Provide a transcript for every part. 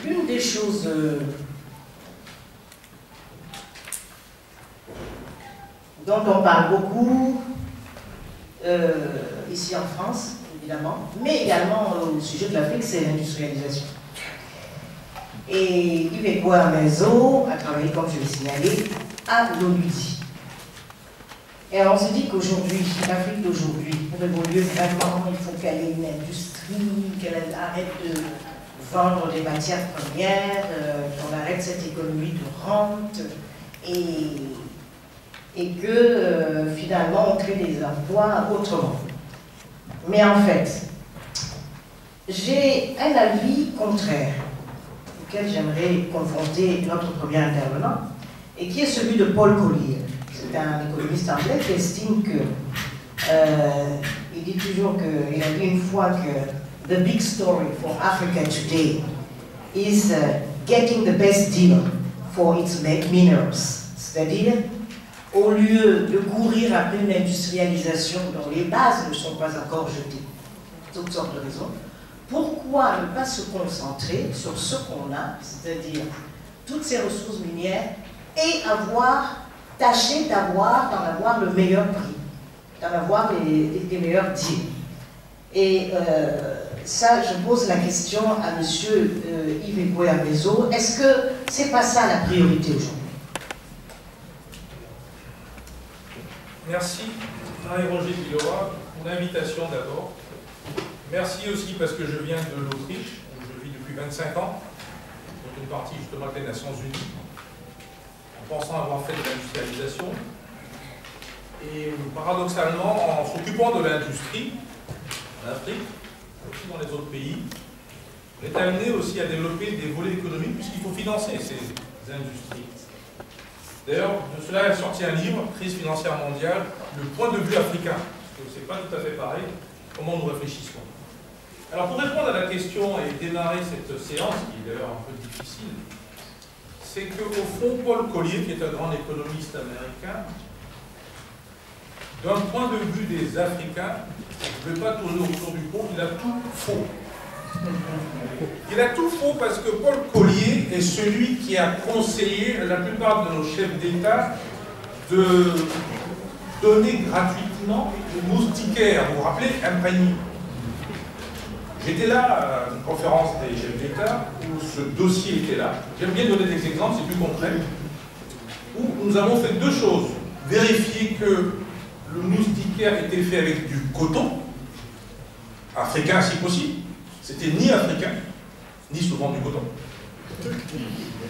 l'une des choses dont on parle beaucoup ici en France, évidemment, mais également au sujet de l'Afrique, c'est l'industrialisation. Et Yves Mezo a travaillé, comme je l'ai signalé, à l'ONUDI. Et alors on se dit qu'aujourd'hui, l'Afrique d'aujourd'hui, pour évoluer vraiment, il faut qu'elle ait une industrie, qu'elle arrête de vendre des matières premières, qu'on arrête cette économie de rente, et que finalement on crée des emplois autrement. Mais en fait, j'ai un avis contraire, auquel j'aimerais confronter notre premier intervenant, et qui est celui de Paul Collier. C'est un économiste anglais qui estime que, il dit toujours qu'il a dit une fois que the big story for Africa today is getting the best deal for its minerals. C'est-à-dire, au lieu de courir après une industrialisation dont les bases ne sont pas encore jetées, toutes sortes de raisons, pourquoi ne pas se concentrer sur ce qu'on a, c'est-à-dire toutes ces ressources minières, et tâcher d'en avoir le meilleur prix, d'en avoir les meilleurs deals. Et ça, je pose la question à M. Yves Mezo. Est-ce que c'est pas ça la priorité aujourd'hui? Merci, Marie-Roger Villora, pour l'invitation d'abord. Merci aussi parce que je viens de l'Autriche, où je vis depuis 25 ans, dans une partie justement des Nations Unies, en pensant avoir fait de l'industrialisation. Et paradoxalement, en s'occupant de l'industrie, en Afrique, aussi dans les autres pays, on est amené aussi à développer des volets économiques puisqu'il faut financer ces industries. D'ailleurs, de cela est sorti un livre, Crise financière mondiale, le point de vue africain, parce que ce n'est pas tout à fait pareil, comment nous réfléchissons. Alors pour répondre à la question et démarrer cette séance, qui est d'ailleurs un peu difficile, c'est qu'au fond, Paul Collier, qui est un grand économiste américain, d'un point de vue des Africains, je ne vais pas tourner autour du pot, il a tout faux. Il a tout faux parce que Paul Collier est celui qui a conseillé la plupart de nos chefs d'État de donner gratuitement aux moustiquaires, vous vous rappelez, imprégnés. J'étais là à une conférence des chefs d'État où ce dossier était là. J'aime bien donner des exemples, c'est plus concret. Où nous avons fait deux choses. Vérifier que le moustiquaire était fait avec du coton, africain si possible. C'était ni africain, ni souvent du coton.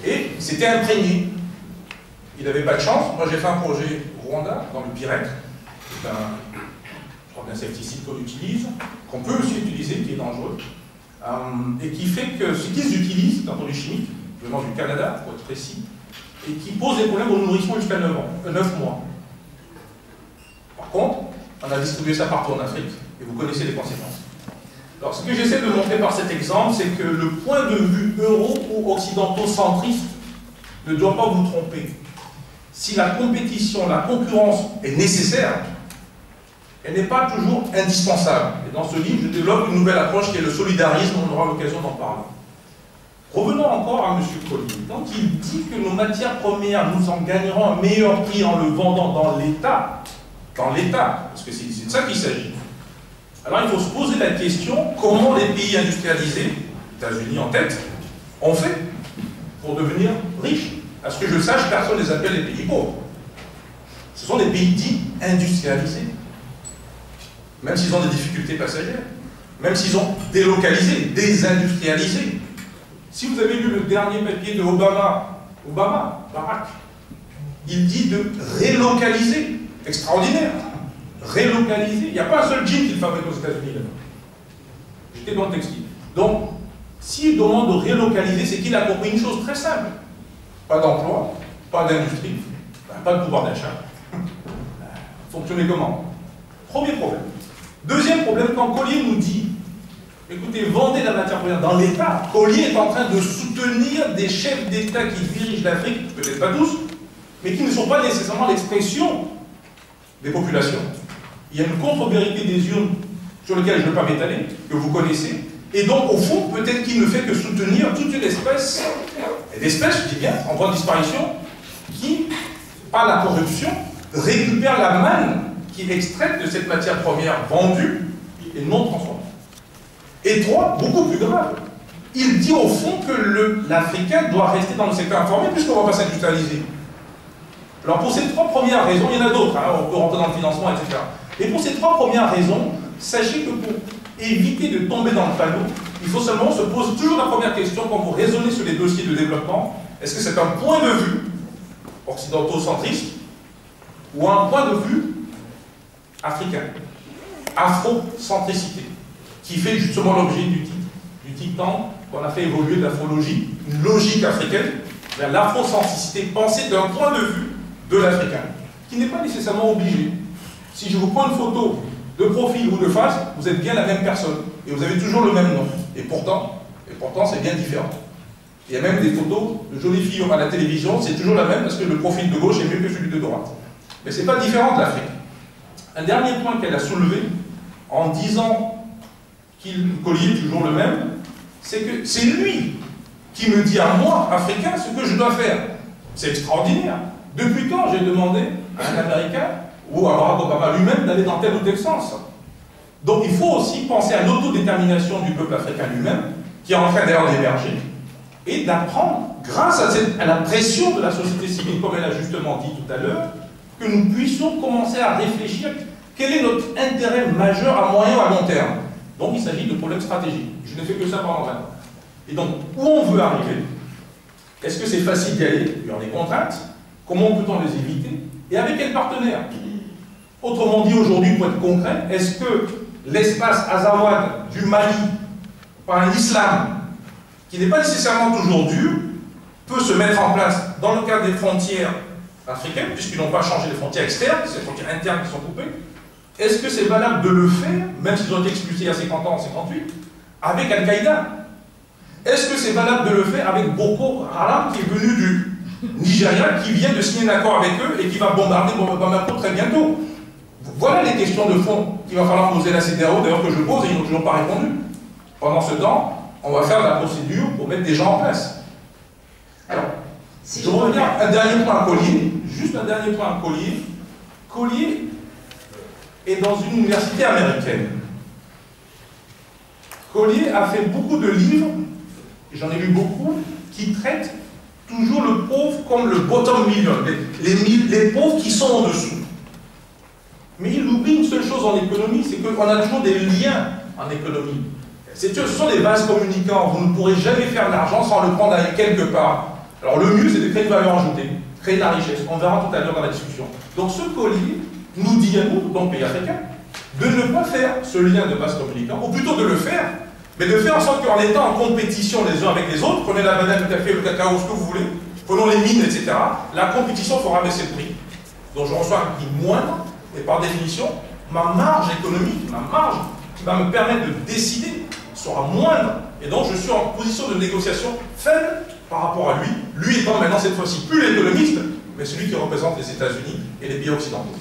Et c'était imprégné. Il n'avait pas de chance. Moi j'ai fait un projet au Rwanda, dans le Pirète. C'est un insecticide qu'on utilise, qu'on peut aussi utiliser, qui est dangereux. Et qui fait que ce qu'ils utilisent, d'un point de vue chimique, venant du Canada, pour être précis, et qui pose des problèmes aux nourrissons jusqu'à 9 mois. Par contre, on a distribué ça partout en Afrique, et vous connaissez les conséquences. Alors, ce que j'essaie de montrer par cet exemple, c'est que le point de vue euro ou occidentaux-centriste ne doit pas vous tromper. Si la compétition, la concurrence est nécessaire, elle n'est pas toujours indispensable. Et dans ce livre, je développe une nouvelle approche qui est le solidarisme, on aura l'occasion d'en parler. Revenons encore à M. Collier. Quand il dit que nos matières premières, nous en gagnerons un meilleur prix en le vendant dans l'État, parce que c'est de ça qu'il s'agit. Alors il faut se poser la question, comment les pays industrialisés, États-Unis en tête, ont fait pour devenir riches? À ce que je sache, personne ne les appelle les pays pauvres. Ce sont des pays dits industrialisés. Même s'ils ont des difficultés passagères, même s'ils ont délocalisé, désindustrialisé. Si vous avez lu le dernier papier de Barack, il dit de relocaliser. Extraordinaire. Relocaliser. Il n'y a pas un seul jean qu'il fabrique aux États-Unis. J'étais dans le textile. Donc, s'il demande de relocaliser, c'est qu'il a compris une chose très simple. Pas d'emploi, pas d'industrie, pas de pouvoir d'achat. Fonctionner comment? Premier problème. Deuxième problème, quand Collier nous dit, écoutez, vendez la matière première dans l'État, Collier est en train de soutenir des chefs d'État qui dirigent l'Afrique, peut-être pas tous, mais qui ne sont pas nécessairement l'expression des populations. Il y a une contre-vérité des urnes sur laquelle je ne veux pas m'étaler, que vous connaissez, Et donc, au fond, peut-être qu'il ne fait que soutenir toute une espèce, et d'espèces, je dis bien, en voie de disparition, qui, par la corruption, récupère la manne qui est extraite de cette matière première vendue et non transformée. Et trois, beaucoup plus grave, il dit au fond que l'Africain doit rester dans le secteur informel puisqu'on ne va pas s'industrialiser. Alors pour ces trois premières raisons, il y en a d'autres, hein, on peut rentrer dans le financement, etc. Et pour ces trois premières raisons, sachez que pour éviter de tomber dans le panneau, il faut seulement se poser toujours la première question quand vous raisonnez sur les dossiers de développement. Est-ce que c'est un point de vue occidentaux-centriste ou un point de vue africain, afrocentricité, qui fait justement l'objet du think tank qu'on a fait évoluer de l'afrologie, une logique africaine vers l'afrocentricité, pensée d'un point de vue de l'Africain, qui n'est pas nécessairement obligé. Si je vous prends une photo de profil ou de face, vous êtes bien la même personne, et vous avez toujours le même nom. Et pourtant c'est bien différent. Il y a même des photos de jolies filles à la télévision, c'est toujours la même parce que le profil de gauche est mieux que celui de droite. Mais ce n'est pas différent de l'Afrique. Un dernier point qu'elle a soulevé, en disant qu'il Collier est toujours le même, c'est que c'est lui qui me dit à moi, Africain, ce que je dois faire. C'est extraordinaire. Depuis quand j'ai demandé à un Américain ou à Barack Obama lui-même d'aller dans tel ou tel sens? Donc il faut aussi penser à l'autodétermination du peuple africain lui-même, qui est en train d'ailleurs d'émerger, et d'apprendre, grâce à la pression de la société civile, comme elle a justement dit tout à l'heure, que nous puissions commencer à réfléchir quel est notre intérêt majeur à moyen ou à long terme. Donc il s'agit de problèmes stratégiques. Je n'ai fait que ça pendant 20 ans. Et donc, où on veut arriver? Est-ce que c'est facile d'y aller? Il y a des contraintes. Comment peut-on les éviter? Et avec quels partenaires? Autrement dit, aujourd'hui, pour être concret, est-ce que l'espace Azawad du Mali, par un islam qui n'est pas nécessairement toujours dur, peut se mettre en place dans le cadre des frontières africaines, puisqu'ils n'ont pas changé les frontières externes, c'est les frontières internes qui sont coupées? Est-ce que c'est valable de le faire, même s'ils ont été expulsés à 50 ans, en 58, avec Al-Qaïda? Est-ce que c'est valable de le faire avec Boko Haram, qui est venu du Nigeria, qui vient de signer un accord avec eux et qui va bombarder Bamako très bientôt? Voilà les questions de fond qu'il va falloir poser à la CEDEAO, d'ailleurs que je pose et ils n'ont toujours pas répondu. Pendant ce temps, on va faire la procédure pour mettre des gens en place. Alors, si je reviens un dernier point à Collier, juste un dernier point à Collier. Collier est dans une université américaine. Collier a fait beaucoup de livres, et j'en ai lu beaucoup, qui traitent toujours le pauvre comme le bottom million, les pauvres qui sont en dessous. Mais il oublie une seule chose en économie, c'est qu'on a toujours des liens en économie. Ce sont des vases communicants, vous ne pourrez jamais faire de l'argent sans le prendre avec quelque part. Alors le mieux, c'est de créer une valeur ajoutée, créer de la richesse. On verra tout à l'heure dans la discussion. Donc ce Collier nous dit à nous, dans le pays africain, de ne pas faire ce lien de vases communicants, ou plutôt de le faire, mais de faire en sorte qu'en étant en compétition les uns avec les autres, prenez la banane, le café, le cacao, ce que vous voulez, prenons les mines, etc., la compétition fera baisser le prix. Donc je reçois un prix moindre, et par définition, ma marge économique, ma marge qui va me permettre de décider sera moindre. Et donc je suis en position de négociation faible par rapport à lui, lui étant maintenant cette fois-ci plus l'économiste, mais celui qui représente les États-Unis et les pays occidentaux.